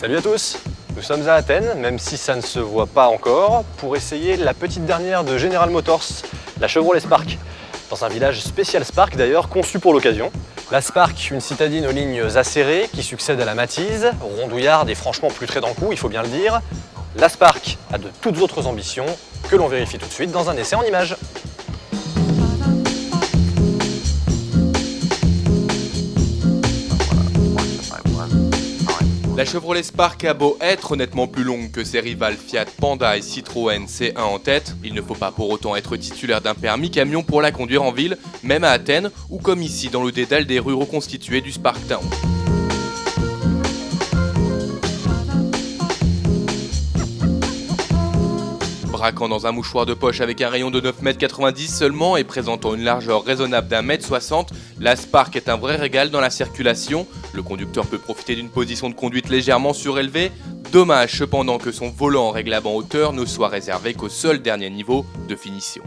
Salut à tous! Nous sommes à Athènes, même si ça ne se voit pas encore, pour essayer la petite dernière de General Motors, la Chevrolet Spark. Dans un village spécial Spark d'ailleurs, conçu pour l'occasion. La Spark, une citadine aux lignes acérées qui succède à la Matiz, rondouillarde et franchement plus très dans le coup, il faut bien le dire. La Spark a de toutes autres ambitions que l'on vérifie tout de suite dans un essai en images. La Chevrolet Spark a beau être nettement plus longue que ses rivales Fiat Panda et Citroën C1 en tête, il ne faut pas pour autant être titulaire d'un permis camion pour la conduire en ville, même à Athènes ou comme ici dans le dédale des rues reconstituées du Spark Town. Braquant dans un mouchoir de poche avec un rayon de 9,90 m seulement et présentant une largeur raisonnable d'1,60 m, la Spark est un vrai régal dans la circulation. Le conducteur peut profiter d'une position de conduite légèrement surélevée. Dommage cependant que son volant réglable en hauteur ne soit réservé qu'au seul dernier niveau de finition.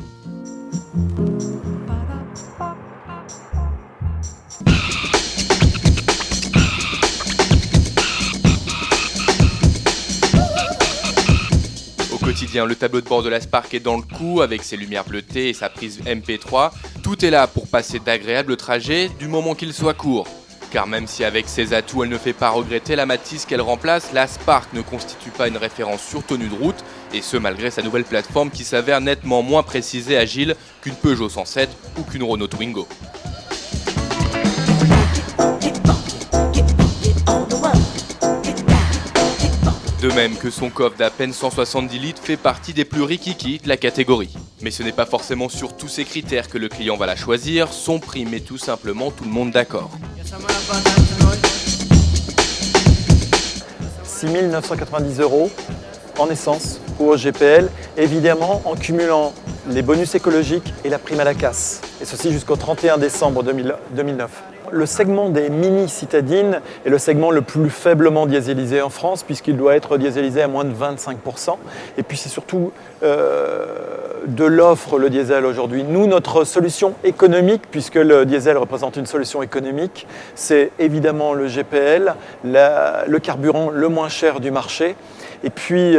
Au quotidien, le tableau de bord de la Spark est dans le coup avec ses lumières bleutées et sa prise MP3. Tout est là pour passer d'agréables trajets du moment qu'il soit court. Car même si avec ses atouts elle ne fait pas regretter la Matiz qu'elle remplace, la Spark ne constitue pas une référence sur tenue de route, et ce malgré sa nouvelle plateforme qui s'avère nettement moins précise et agile qu'une Peugeot 107 ou qu'une Renault Twingo. De même que son coffre d'à peine 170 litres fait partie des plus rikiki de la catégorie. Mais ce n'est pas forcément sur tous ces critères que le client va la choisir, son prix met tout simplement tout le monde d'accord. 6 990 € en essence ou au GPL, évidemment en cumulant les bonus écologiques et la prime à la casse, et ceci jusqu'au 31 décembre 2009. Le segment des mini-citadines est le segment le plus faiblement dieselisé en France puisqu'il doit être dieselisé à moins de 25%. Et puis c'est surtout de l'offre le diesel aujourd'hui. Nous, notre solution économique, puisque le diesel représente une solution économique, c'est évidemment le GPL, le carburant le moins cher du marché. Et puis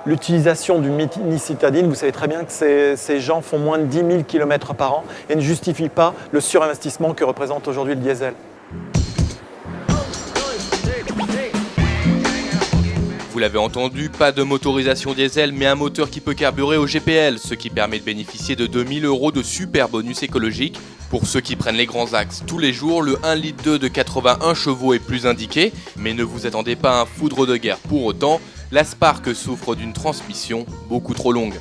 l'utilisation du mini-citadine, vous savez très bien que ces gens font moins de 10 000 km par an et ne justifient pas le surinvestissement que représente aujourd'hui le diesel. Vous l'avez entendu, pas de motorisation diesel mais un moteur qui peut carburer au GPL, ce qui permet de bénéficier de 2 000 € de super bonus écologique. Pour ceux qui prennent les grands axes tous les jours, le 1,2 litre de 81 chevaux est plus indiqué, mais ne vous attendez pas à un foudre de guerre pour autant, la Spark souffre d'une transmission beaucoup trop longue.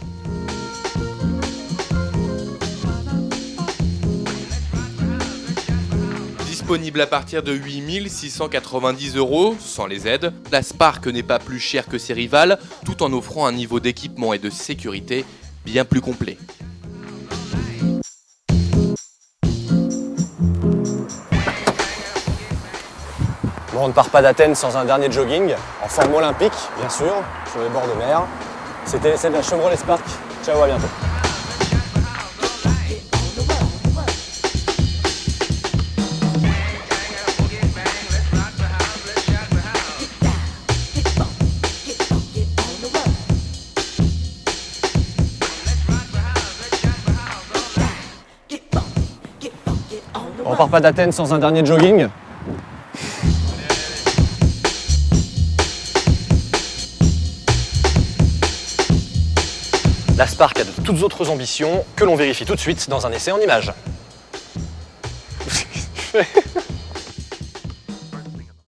Disponible à partir de 8 690 € sans les aides, la Spark n'est pas plus chère que ses rivales, tout en offrant un niveau d'équipement et de sécurité bien plus complet. Bon, on ne part pas d'Athènes sans un dernier jogging, en forme olympique, bien sûr, sur les bords de mer. C'était l'essai de la Chevrolet Spark. Ciao, à bientôt. On part pas d'Athènes sans un dernier jogging. La Spark a de toutes autres ambitions que l'on vérifie tout de suite dans un essai en images.